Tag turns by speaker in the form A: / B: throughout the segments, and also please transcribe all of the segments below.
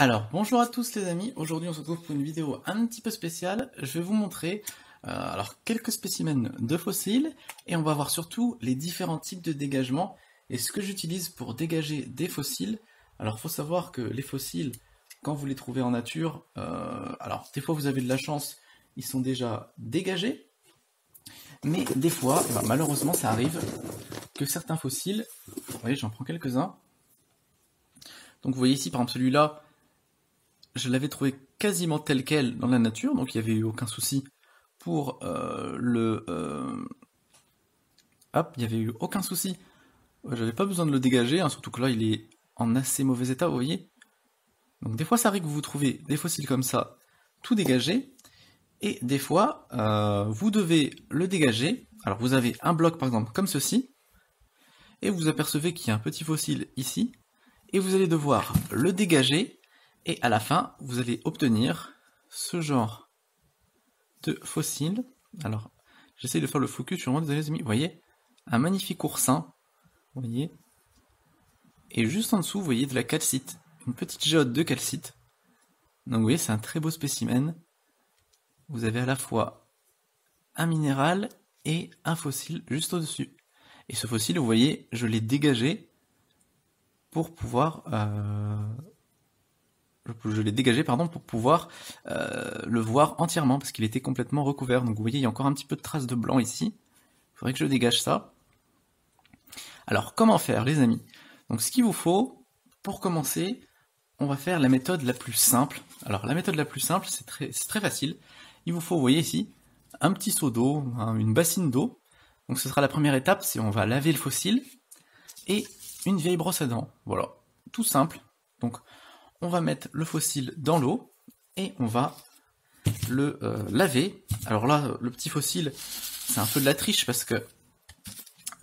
A: Alors, bonjour à tous les amis, aujourd'hui on se retrouve pour une vidéo un petit peu spéciale. Je vais vous montrer quelques spécimens de fossiles et on va voir surtout les différents types de dégagement et ce que j'utilise pour dégager des fossiles. Alors il faut savoir que les fossiles, quand vous les trouvez en nature, alors des fois vous avez de la chance, ils sont déjà dégagés, mais des fois, malheureusement ça arrive que certains fossiles, vous voyez j'en prends quelques-uns, donc vous voyez ici par exemple celui-là, je l'avais trouvé quasiment tel quel dans la nature, donc il n'y avait eu aucun souci pour Hop, il n'y avait eu aucun souci. J'avais pas besoin de le dégager, hein, surtout que là il est en assez mauvais état, vous voyez. Donc des fois ça arrive que vous trouvez des fossiles comme ça, tout dégagé, et des fois vous devez le dégager. Alors vous avez un bloc par exemple comme ceci, et vous apercevez qu'il y a un petit fossile ici, et vous allez devoir le dégager. Et à la fin, vous allez obtenir ce genre de fossile. Alors, j'essaye de faire le focus sur moi, désolé les amis. Vous voyez, un magnifique oursin. Vous voyez. Et juste en dessous, vous voyez de la calcite. Une petite géode de calcite. Donc vous voyez, c'est un très beau spécimen. Vous avez à la fois un minéral et un fossile juste au-dessus. Et ce fossile, vous voyez, je l'ai dégagé pour pouvoir... Je l'ai dégagé pour pouvoir le voir entièrement parce qu'il était complètement recouvert. Donc vous voyez il y a encore un petit peu de traces de blanc ici. Il faudrait que je dégage ça. Alors comment faire les amis? Donc ce qu'il vous faut, pour commencer, on va faire la méthode la plus simple. Alors la méthode la plus simple, c'est très facile. Il vous faut, vous voyez ici, un petit seau d'eau, une bassine d'eau. Donc ce sera la première étape, c'est on va laver le fossile et une vieille brosse à dents. Voilà, tout simple. Donc on va mettre le fossile dans l'eau et on va le laver. Alors là, le petit fossile, c'est un peu de la triche parce que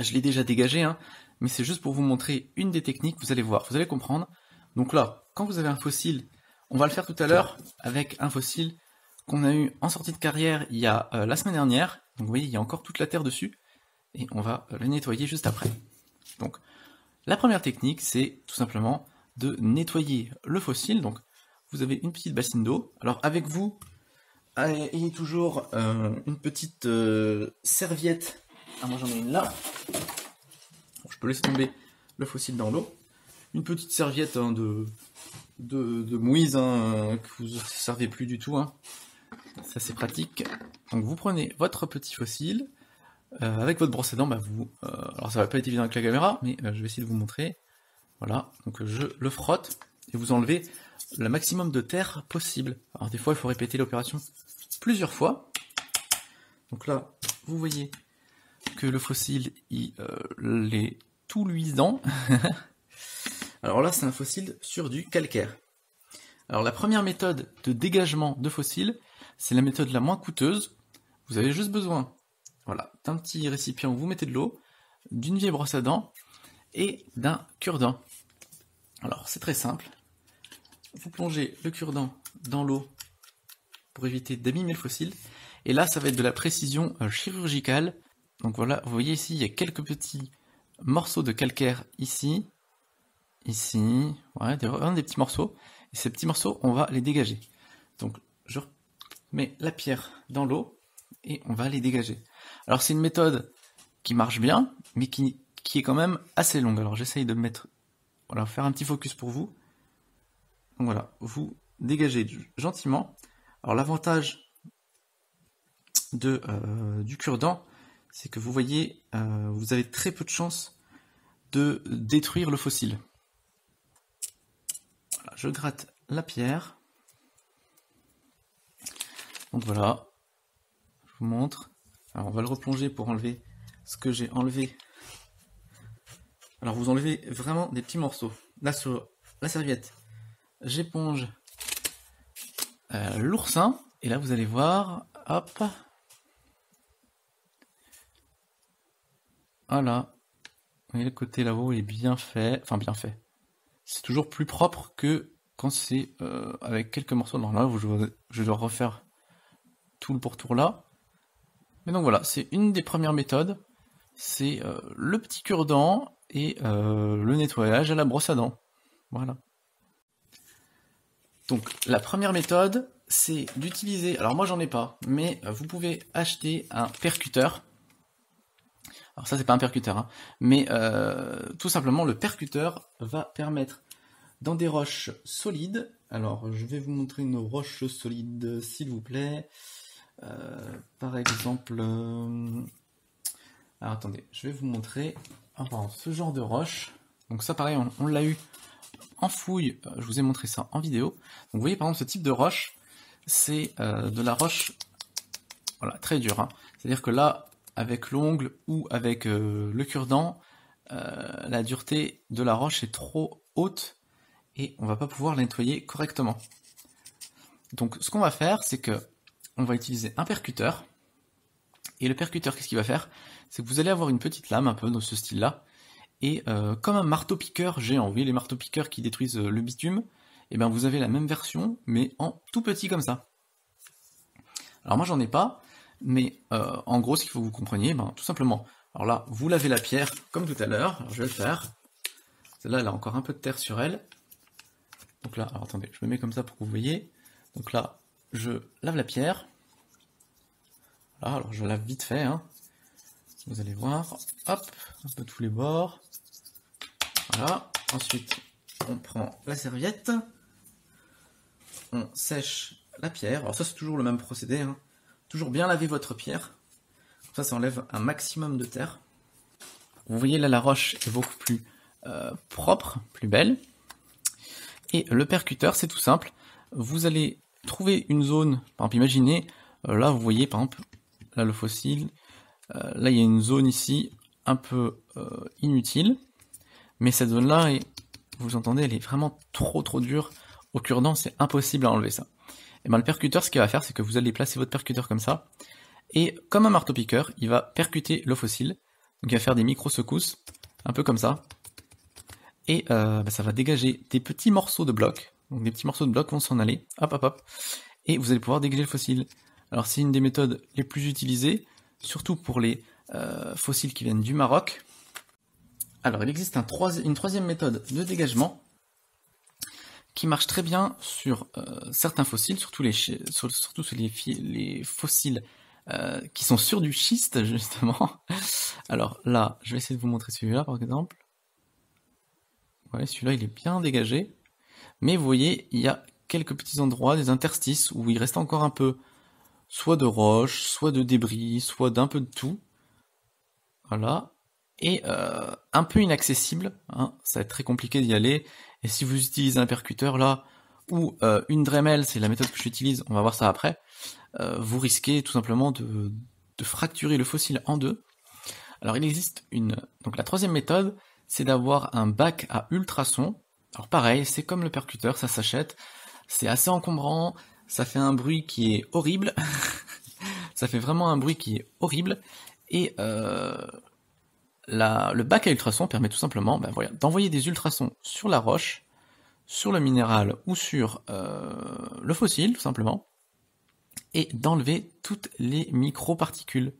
A: je l'ai déjà dégagé, hein, mais c'est juste pour vous montrer une des techniques, vous allez voir, vous allez comprendre. Donc là, quand vous avez un fossile, on va le faire tout à l'heure avec un fossile qu'on a eu en sortie de carrière il y a la semaine dernière. Donc vous voyez, il y a encore toute la terre dessus et on va le nettoyer juste après. Donc la première technique, c'est tout simplement de nettoyer le fossile. Donc vous avez une petite bassine d'eau. Alors avec vous, ayez toujours une petite serviette. Ah, moi j'en ai une là. Je peux laisser tomber le fossile dans l'eau. Une petite serviette de mouise hein, que vous ne servez plus du tout. Hein. Ça c'est pratique. Donc vous prenez votre petit fossile. Avec votre brosse à dents, alors ça va pas être évident avec la caméra, mais je vais essayer de vous montrer. Voilà, donc je le frotte et vous enlevez le maximum de terre possible. Alors des fois il faut répéter l'opération plusieurs fois. Donc là, vous voyez que le fossile il est tout luisant. Alors là c'est un fossile sur du calcaire. Alors la première méthode de dégagement de fossiles, c'est la méthode la moins coûteuse. Vous avez juste besoin d'un petit récipient où vous mettez de l'eau, d'une vieille brosse à dents, et d'un cure-dent. Alors c'est très simple, vous plongez le cure-dent dans l'eau pour éviter d'abîmer le fossile, et là ça va être de la précision chirurgicale. Donc voilà, vous voyez ici il y a quelques petits morceaux de calcaire ici, ouais, vraiment des petits morceaux, et ces petits morceaux on va les dégager. Donc je mets la pierre dans l'eau et on va les dégager. Alors c'est une méthode qui marche bien, mais qui est quand même assez longue. Alors j'essaye de mettre, faire un petit focus pour vous. Donc voilà, vous dégagez gentiment. Alors l'avantage du cure-dent, c'est que vous voyez, vous avez très peu de chances de détruire le fossile. Voilà, je gratte la pierre. Donc voilà, je vous montre. Alors on va le replonger pour enlever ce que j'ai enlevé. Alors vous enlevez vraiment des petits morceaux. Là sur la serviette, j'éponge l'oursin. Et là vous allez voir, hop. Voilà. Vous voyez le côté là-haut est bien fait. Enfin bien fait. C'est toujours plus propre que quand c'est avec quelques morceaux. Alors là, je dois refaire tout le pourtour là. Mais donc voilà, c'est une des premières méthodes. C'est le petit cure-dent et le nettoyage à la brosse à dents. Voilà. Donc la première méthode, c'est d'utiliser, alors moi j'en ai pas, mais vous pouvez acheter un percuteur. Alors ça c'est pas un percuteur, hein, mais tout simplement le percuteur va permettre dans des roches solides, alors je vais vous montrer une roche solide s'il vous plaît, par exemple, alors attendez, je vais vous montrer ce genre de roche, donc ça pareil on l'a eu en fouille, je vous ai montré ça en vidéo, donc vous voyez par exemple ce type de roche, c'est de la roche voilà, très dure, hein. C'est-à-dire que là, avec l'ongle ou avec le cure-dent, la dureté de la roche est trop haute et on va pas pouvoir la nettoyer correctement. Donc ce qu'on va faire, c'est que on va utiliser un percuteur, et le percuteur, qu'est-ce qu'il va faire? C'est que vous allez avoir une petite lame un peu dans ce style-là, et comme un marteau-piqueur géant, vous voyez les marteaux-piqueurs qui détruisent le bitume, et bien vous avez la même version, mais en tout petit comme ça. Alors moi j'en ai pas, mais en gros ce qu'il faut que vous compreniez, tout simplement, alors là vous lavez la pierre comme tout à l'heure, je vais le faire, celle-là elle a encore un peu de terre sur elle, donc là, alors attendez, je me mets comme ça pour que vous voyez, donc là je lave la pierre, voilà, alors je lave vite fait, hein. Vous allez voir, hop, un peu tous les bords, voilà, ensuite on prend la serviette, on sèche la pierre, alors ça c'est toujours le même procédé, hein. Toujours bien laver votre pierre, ça enlève un maximum de terre. Vous voyez là la roche est beaucoup plus propre, plus belle, et le percuteur c'est tout simple, vous allez trouver une zone, par exemple imaginez, là vous voyez par exemple, là le fossile, là il y a une zone ici un peu inutile, mais cette zone là, vous entendez, elle est vraiment trop dure, au cure-dent c'est impossible à enlever ça. Et bien le percuteur, ce qu'il va faire, c'est que vous allez placer votre percuteur comme ça, et comme un marteau-piqueur, il va percuter le fossile, donc il va faire des micro-secousses, un peu comme ça, et ça va dégager des petits morceaux de blocs, donc des petits morceaux de blocs vont s'en aller, hop, et vous allez pouvoir dégager le fossile. Alors c'est une des méthodes les plus utilisées, surtout pour les fossiles qui viennent du Maroc. Alors il existe une troisième méthode de dégagement, qui marche très bien sur certains fossiles, surtout sur les fossiles qui sont sur du schiste, justement. Alors là, je vais essayer de vous montrer celui-là, par exemple. Ouais, celui-là, il est bien dégagé. Mais vous voyez, il y a quelques petits endroits, des interstices, où il reste encore un peu, soit de roche, soit de débris, soit d'un peu de tout. Voilà. Et un peu inaccessible, hein, ça va être très compliqué d'y aller, et si vous utilisez un percuteur là, ou une Dremel, c'est la méthode que j'utilise, on va voir ça après, vous risquez tout simplement de fracturer le fossile en deux. Alors il existe donc la troisième méthode, c'est d'avoir un bac à ultrasons. Alors pareil, c'est comme le percuteur, ça s'achète, c'est assez encombrant, ça fait un bruit qui est horrible, ça fait vraiment un bruit qui est horrible, et le bac à ultrasons permet tout simplement d'envoyer des ultrasons sur la roche, sur le minéral ou sur le fossile tout simplement, et d'enlever toutes les micro-particules.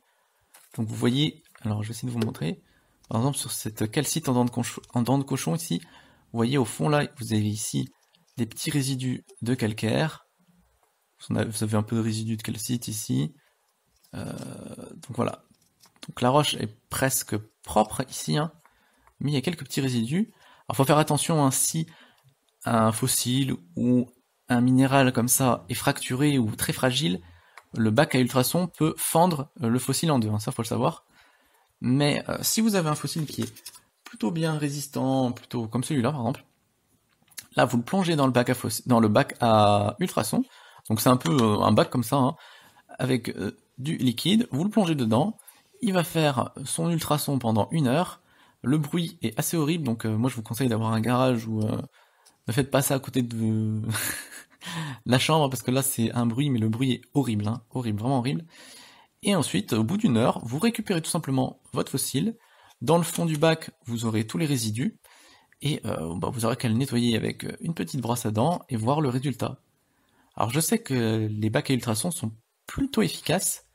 A: Donc vous voyez, alors je vais essayer de vous montrer, par exemple sur cette calcite en dents de cochon ici, vous voyez au fond là, vous avez ici des petits résidus de calcaire, vous avez un peu de résidus de calcite ici, donc voilà. Donc la roche est presque propre ici, hein, mais il y a quelques petits résidus. Alors faut faire attention, hein, si un fossile ou un minéral comme ça est fracturé ou très fragile, le bac à ultrasons peut fendre le fossile en deux, hein, ça faut le savoir. Mais si vous avez un fossile qui est plutôt bien résistant, plutôt comme celui-là par exemple, là vous le plongez dans le bac à ultrasons, donc c'est un peu un bac comme ça, hein, avec du liquide, vous le plongez dedans, il va faire son ultrason pendant 1 heure, le bruit est assez horrible, donc moi je vous conseille d'avoir un garage où ne faites pas ça à côté de la chambre, parce que là c'est un bruit, mais le bruit est horrible, hein, horrible, vraiment horrible. Et ensuite, au bout d'1 heure, vous récupérez tout simplement votre fossile, dans le fond du bac vous aurez tous les résidus, et vous aurez qu'à le nettoyer avec une petite brosse à dents, et voir le résultat. Alors je sais que les bacs à ultrasons sont plutôt efficaces,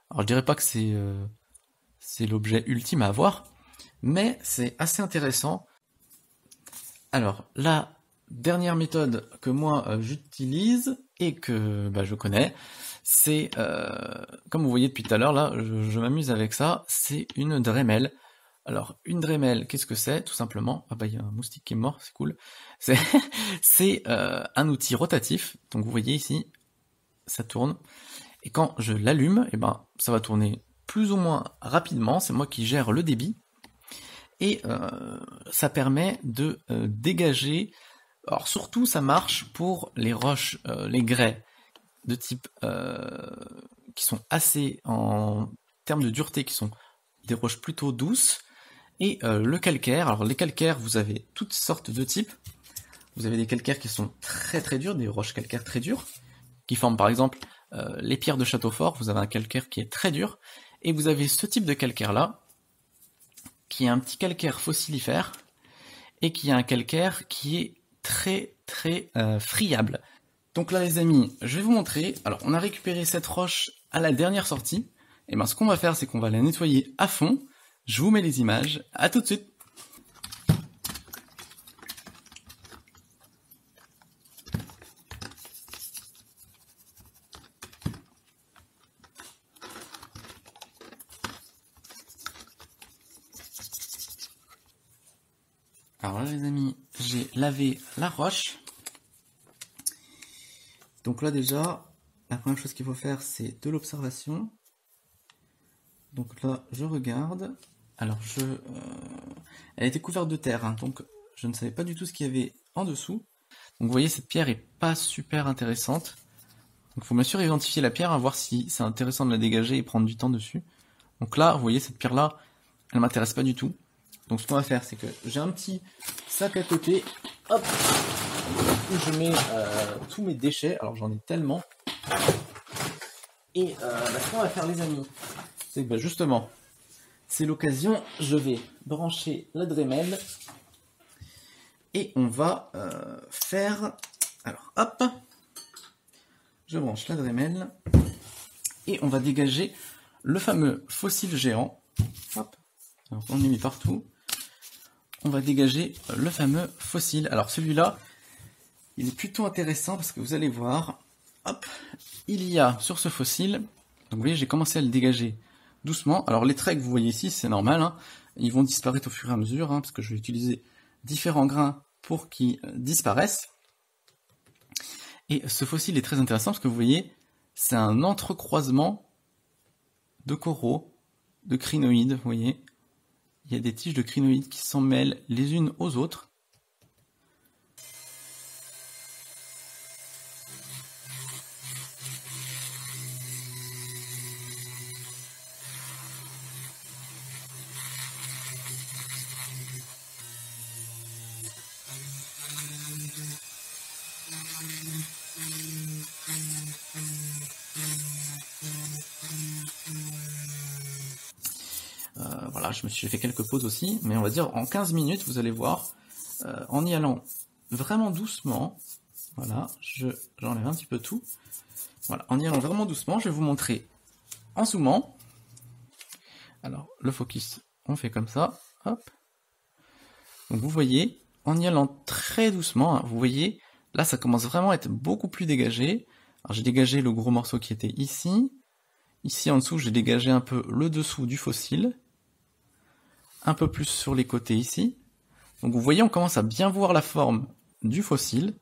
A: alors je dirais pas que c'est l'objet ultime à avoir, mais c'est assez intéressant. Alors là, dernière méthode que moi j'utilise et que je connais, c'est, comme vous voyez depuis tout à l'heure là, je m'amuse avec ça, c'est une Dremel. Alors une Dremel, qu'est-ce que c'est? Tout simplement, ah bah il y a un moustique qui est mort, c'est cool. C'est c'est un outil rotatif, donc vous voyez ici, ça tourne, et quand je l'allume, et ben ça va tourner plus ou moins rapidement, c'est moi qui gère le débit, et ça permet de dégager. Alors surtout ça marche pour les roches, les grès de type qui sont assez en termes de dureté, qui sont des roches plutôt douces, et le calcaire. Alors les calcaires, vous avez toutes sortes de types. Vous avez des calcaires qui sont très très durs, des roches calcaires très dures, qui forment par exemple les pierres de château fort. Vous avez un calcaire qui est très dur, et vous avez ce type de calcaire là, qui est un petit calcaire fossilifère, et qui est un calcaire qui est très très friable. Donc là les amis, je vais vous montrer. Alors on a récupéré cette roche à la dernière sortie, et ben ce qu'on va faire, c'est qu'on va la nettoyer à fond. Je vous mets les images, à tout de suite. Alors là les amis, j'ai lavé la roche. Donc là déjà, la première chose qu'il faut faire, c'est de l'observation. Donc là, je regarde. Alors elle était couverte de terre, hein, donc je ne savais pas du tout ce qu'il y avait en dessous. Donc vous voyez, cette pierre est pas super intéressante. Donc il faut bien sûr identifier la pierre, voir si c'est intéressant de la dégager et prendre du temps dessus. Donc là, vous voyez, cette pierre-là, elle m'intéresse pas du tout. Donc ce qu'on va faire, c'est que j'ai un petit sac à côté, hop, où je mets tous mes déchets. Alors j'en ai tellement. Et ce qu'on va faire les amis, c'est que justement, c'est l'occasion, je vais brancher la Dremel et on va faire... Alors hop, je branche la Dremel et on va dégager le fameux fossile géant. Hop, alors, on le met partout. On va dégager le fameux fossile. Alors celui-là, il est plutôt intéressant parce que vous allez voir, hop, il y a sur ce fossile, donc vous voyez, j'ai commencé à le dégager doucement. Alors les traits que vous voyez ici, c'est normal, hein, ils vont disparaître au fur et à mesure, hein, parce que je vais utiliser différents grains pour qu'ils disparaissent. Et ce fossile est très intéressant parce que vous voyez, c'est un entrecroisement de coraux, de crinoïdes, vous voyez. Il y a des tiges de crinoïdes qui s'en mêlent les unes aux autres. Voilà, j'ai fait quelques pauses aussi, mais on va dire en 15 minutes, vous allez voir, en y allant vraiment doucement, voilà, j'enlève un petit peu tout, voilà, en y allant vraiment doucement, je vais vous montrer en zoomant. Alors, le focus, on fait comme ça, hop. Donc vous voyez, en y allant très doucement, hein, vous voyez, là ça commence vraiment à être beaucoup plus dégagé. Alors j'ai dégagé le gros morceau qui était ici. Ici en dessous, j'ai dégagé un peu le dessous du fossile. Un peu plus sur les côtés ici. Donc vous voyez, on commence à bien voir la forme du fossile.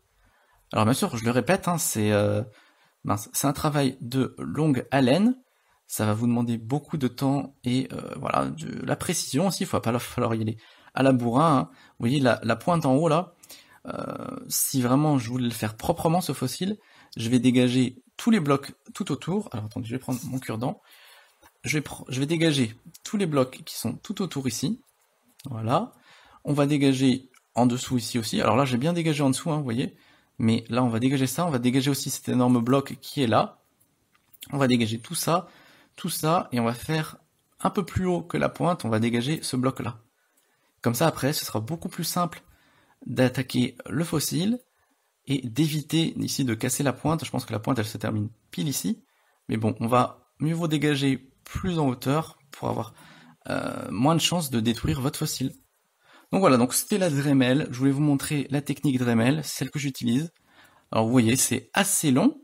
A: Alors bien sûr, je le répète, hein, c'est un travail de longue haleine. Ça va vous demander beaucoup de temps et voilà, de la précision aussi. Il va pas falloir y aller à la bourrin. Hein. Vous voyez la pointe en haut là. Si vraiment je voulais le faire proprement ce fossile, je vais dégager tous les blocs tout autour. Alors attendez, je vais prendre mon cure-dent. Je vais dégager tous les blocs qui sont tout autour ici. Voilà. On va dégager en dessous ici aussi. Alors là, j'ai bien dégagé en dessous, hein, vous voyez. Mais là, on va dégager ça. On va dégager aussi cet énorme bloc qui est là. On va dégager tout ça, et on va faire un peu plus haut que la pointe. On va dégager ce bloc-là. Comme ça, après, ce sera beaucoup plus simple d'attaquer le fossile et d'éviter ici de casser la pointe. Je pense que la pointe, elle se termine pile ici. Mais bon, on va mieux vaut dégager plus en hauteur pour avoir moins de chances de détruire votre fossile. Donc voilà, donc c'était la Dremel. Je voulais vous montrer la technique Dremel, celle que j'utilise. Alors vous voyez, c'est assez long,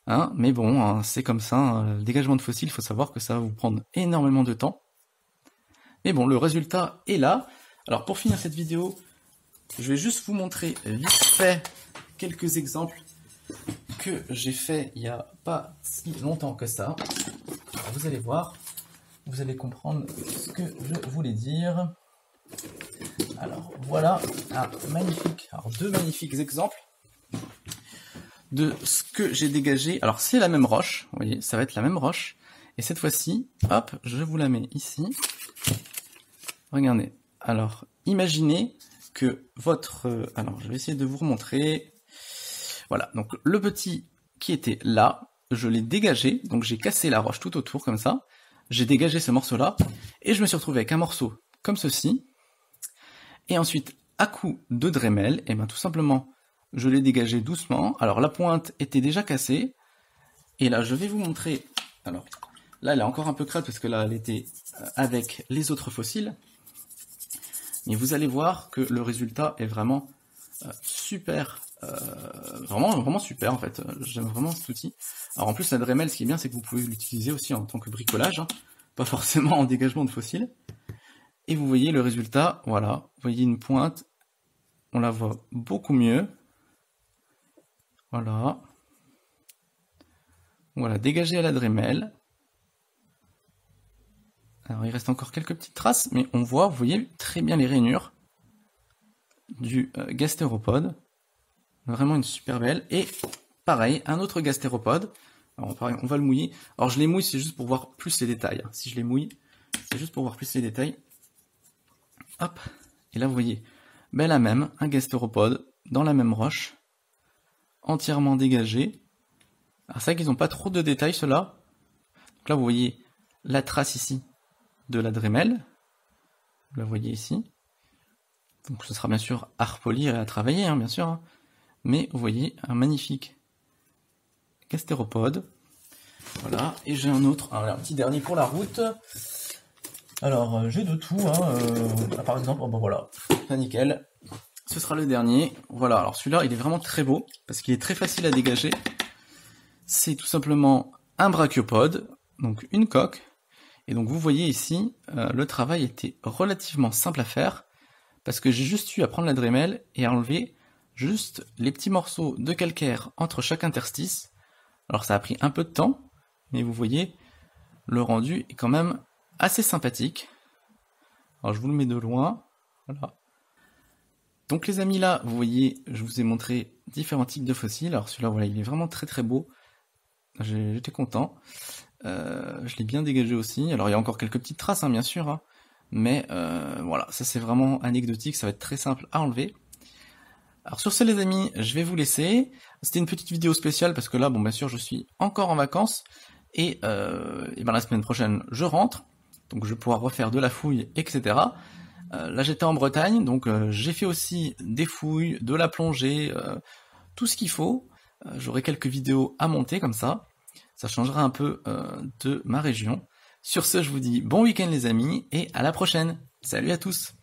A: hein, mais bon, hein, c'est comme ça. Hein, le dégagement de fossiles, il faut savoir que ça va vous prendre énormément de temps. Mais bon, le résultat est là. Alors pour finir cette vidéo, je vais juste vous montrer vite fait quelques exemples que j'ai fait il n'y a pas si longtemps que ça. Alors vous allez voir, vous allez comprendre ce que je voulais dire. Alors voilà deux magnifiques exemples de ce que j'ai dégagé. Alors c'est la même roche, vous voyez, ça va être la même roche. Et cette fois-ci, hop, je vous la mets ici. Regardez. Alors, imaginez que votre... alors, je vais essayer de vous remontrer. Voilà, donc le petit qui était là, je l'ai dégagé. Donc j'ai cassé la roche tout autour, comme ça. J'ai dégagé ce morceau-là. Et je me suis retrouvé avec un morceau comme ceci. Et ensuite, à coup de Dremel, et bien tout simplement, je l'ai dégagé doucement. Alors la pointe était déjà cassée. Et là, je vais vous montrer... Alors, là, elle est encore un peu crade parce que là, elle était avec les autres fossiles. Et vous allez voir que le résultat est vraiment super, vraiment super en fait. J'aime vraiment cet outil. Alors en plus la Dremel, ce qui est bien, c'est que vous pouvez l'utiliser aussi en tant que bricolage, hein, pas forcément en dégagement de fossiles. Et vous voyez le résultat, voilà, vous voyez une pointe, on la voit beaucoup mieux. Voilà. Voilà, dégagé à la Dremel. Alors il reste encore quelques petites traces, mais on voit, vous voyez très bien les rainures du gastéropode. Vraiment une super belle. Et pareil, un autre gastéropode. Alors pareil, on va le mouiller. Alors je les mouille, c'est juste pour voir plus les détails. Si je les mouille, c'est juste pour voir plus les détails. Hop. Et là vous voyez, ben la même, un gastéropode dans la même roche, entièrement dégagé. Alors c'est vrai qu'ils n'ont pas trop de détails ceux-là. Donc là vous voyez la trace ici de la Dremel, vous la voyez ici, donc ce sera bien sûr à repolir et à travailler, hein, bien sûr, hein. Mais vous voyez un magnifique gastéropode, voilà, et j'ai un autre, un petit dernier pour la route. Alors j'ai de tout, hein, par exemple, oh, bon, voilà, pas nickel, ce sera le dernier, voilà, alors celui-là il est vraiment très beau, parce qu'il est très facile à dégager, c'est tout simplement un brachiopode, donc une coque. Et donc vous voyez ici, le travail était relativement simple à faire, parce que j'ai juste eu à prendre la Dremel et à enlever juste les petits morceaux de calcaire entre chaque interstice. Alors ça a pris un peu de temps, mais vous voyez, le rendu est quand même assez sympathique. Alors je vous le mets de loin, voilà. Donc les amis là, vous voyez, je vous ai montré différents types de fossiles. Alors celui-là, voilà, il est vraiment très très beau. J'étais content. Je l'ai bien dégagé aussi. Alors il y a encore quelques petites traces, hein, bien sûr, hein. Mais voilà, ça c'est vraiment anecdotique, ça va être très simple à enlever. Alors sur ce les amis, je vais vous laisser. C'était une petite vidéo spéciale parce que là, bon bien sûr, je suis encore en vacances et ben, la semaine prochaine je rentre, donc je vais pouvoir refaire de la fouille, etc. Là j'étais en Bretagne, donc j'ai fait aussi des fouilles, de la plongée, tout ce qu'il faut. J'aurai quelques vidéos à monter comme ça. Ça changera un peu de ma région. Sur ce, je vous dis bon week-end les amis, et à la prochaine. Salut à tous!